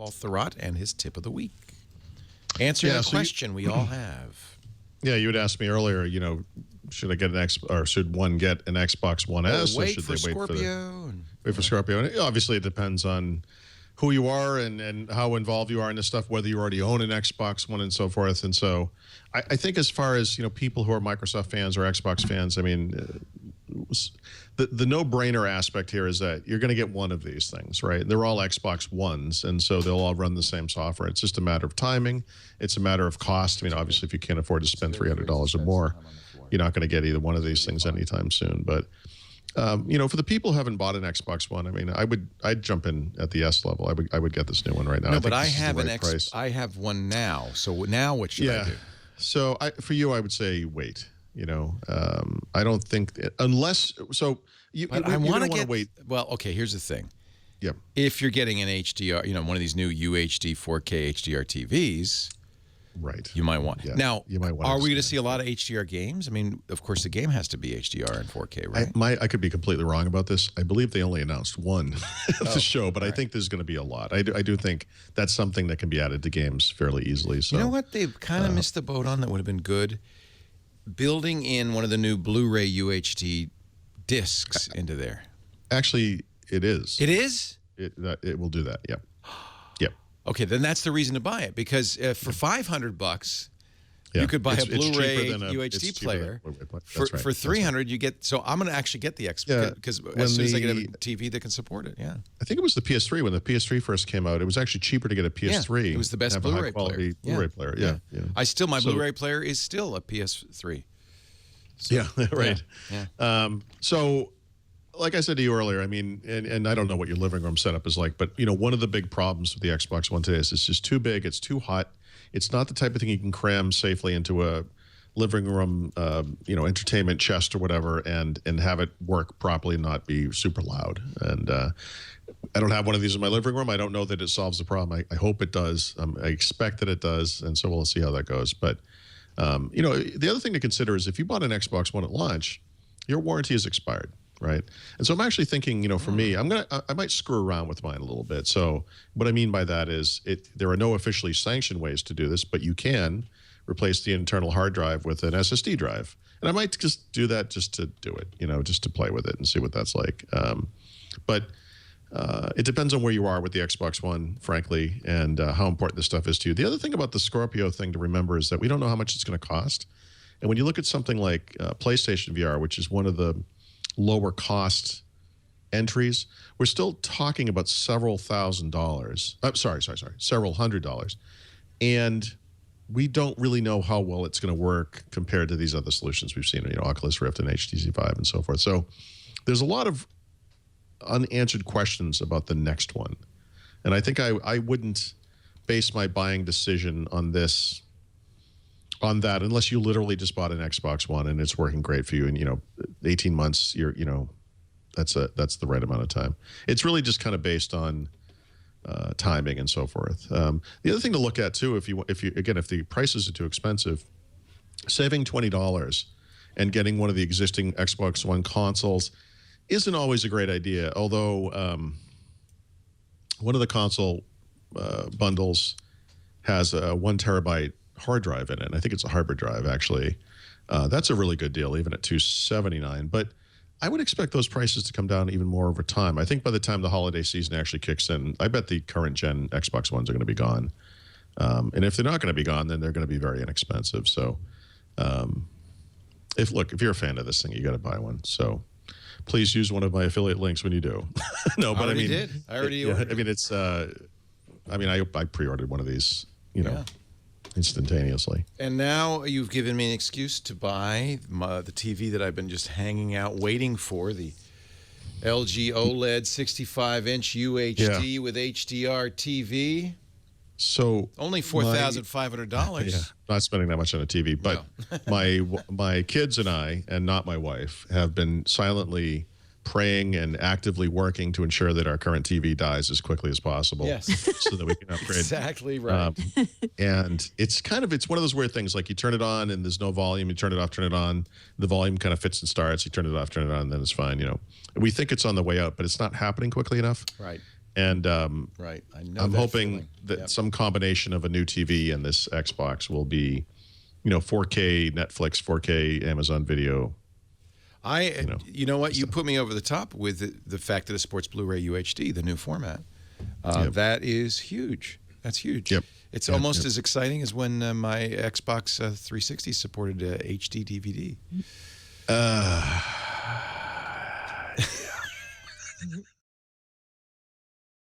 Paul Thurrott and his tip of the week. Answering a question we all have. Yeah, you had asked me earlier, should I get or should one get an Xbox One S, or should they wait for Scorpio? And obviously, it depends on who you are and how involved you are in this stuff, whether you already own an Xbox One and so forth. And so I think as far as, people who are Microsoft fans or Xbox fans, I mean, the no-brainer aspect here is that you're going to get one of these things, right? They're all Xbox Ones, and so they'll all run the same software. It's just a matter of timing. It's a matter of cost. I mean, obviously, if you can't afford to spend $300 or more, you're not going to get either one of these things anytime soon. But for the people who haven't bought an Xbox One, I mean, I'd jump in at the S level. I would get this new one right now. No, but I have I have one now. So now what should I do? So for you, I would say wait. I don't think unless you want to wait. Well, okay. Here's the thing. Yep. If you're getting an HDR, one of these new UHD 4K HDR TVs. Right. You might want. Yeah, now, you might want are we going to see a lot of HDR games? I mean, of course, the game has to be HDR and 4K, right? I could be completely wrong about this. I believe they only announced one of the show, but I think there's going to be a lot. I do think that's something that can be added to games fairly easily. So you know what? They've kind of missed the boat on that would have been good. Building in one of the new Blu-ray UHD discs into there. Actually, it is. It is? It will do that, yep. Okay, then that's the reason to buy it, because for $500, you could buy a Blu-ray UHD player. For $300, you get. So I'm going to actually get the Xbox because as soon as I get a TV that can support it, I think it was the PS3 when the PS3 first came out. It was actually cheaper to get a PS3. Yeah, it was the best Blu-ray player. Blu-ray player. Yeah. My Blu-ray player is still a PS3. So, yeah, right. Yeah. So, like I said to you earlier, I mean, and I don't know what your living room setup is like, but one of the big problems with the Xbox One today is it's just too big, it's too hot. It's not the type of thing you can cram safely into a living room, entertainment chest or whatever, and have it work properly and not be super loud. And I don't have one of these in my living room. I don't know that it solves the problem. I hope it does. I expect that it does, and so we'll see how that goes. But the other thing to consider is if you bought an Xbox One at launch, your warranty is expired. Right. And so I'm actually thinking, for me, I might screw around with mine a little bit. So what I mean by that is there are no officially sanctioned ways to do this, but you can replace the internal hard drive with an SSD drive. And I might just do that just to do it, just to play with it and see what that's like. But it depends on where you are with the Xbox One, frankly, and how important this stuff is to you. The other thing about the Scorpio thing to remember is that we don't know how much it's going to cost. And when you look at something like PlayStation VR, which is one of the lower cost entries, we're still talking about several $1,000s. Several $100s. And we don't really know how well it's going to work compared to these other solutions we've seen, Oculus Rift and HTC Vive and so forth. So there's a lot of unanswered questions about the next one. And I think I wouldn't base my buying decision on that unless you literally just bought an Xbox One and it's working great for you, and 18 months that's the right amount of time. It's really just kind of based on timing and so forth. The other thing to look at too, if the prices are too expensive, saving $20 and getting one of the existing Xbox One consoles isn't always a great idea. Although one of the console bundles has a 1 terabyte hard drive in it. And I think it's a hybrid drive, actually. That's a really good deal, even at $279. But I would expect those prices to come down even more over time. I think by the time the holiday season actually kicks in, I bet the current gen Xbox Ones are going to be gone. And if they're not going to be gone, then they're going to be very inexpensive. So if you're a fan of this thing, you got to buy one. So please use one of my affiliate links when you do. No, but I already ordered. I mean, it's I pre-ordered one of these, instantaneously. And now you've given me an excuse to buy the TV that I've been just hanging out waiting for, the LG OLED 65-inch UHD with HDR TV. So only $4,500. Yeah, not spending that much on a TV. But my kids and I, and not my wife, have been silently praying and actively working to ensure that our current TV dies as quickly as possible. Yes. So that we can upgrade. Exactly right. And it's one of those weird things, like you turn it on and there's no volume, you turn it off, turn it on, the volume kind of fits and starts, you turn it off, turn it on, and then it's fine, We think it's on the way out, but it's not happening quickly enough. Right. And right, I know. I'm hoping that some combination of a new TV and this Xbox will be, 4K Netflix, 4K Amazon Video. You know what? You put me over the top with the fact that it supports Blu-ray UHD, the new format. That is huge. That's huge. Yep. It's almost as exciting as when my Xbox 360 supported HD DVD.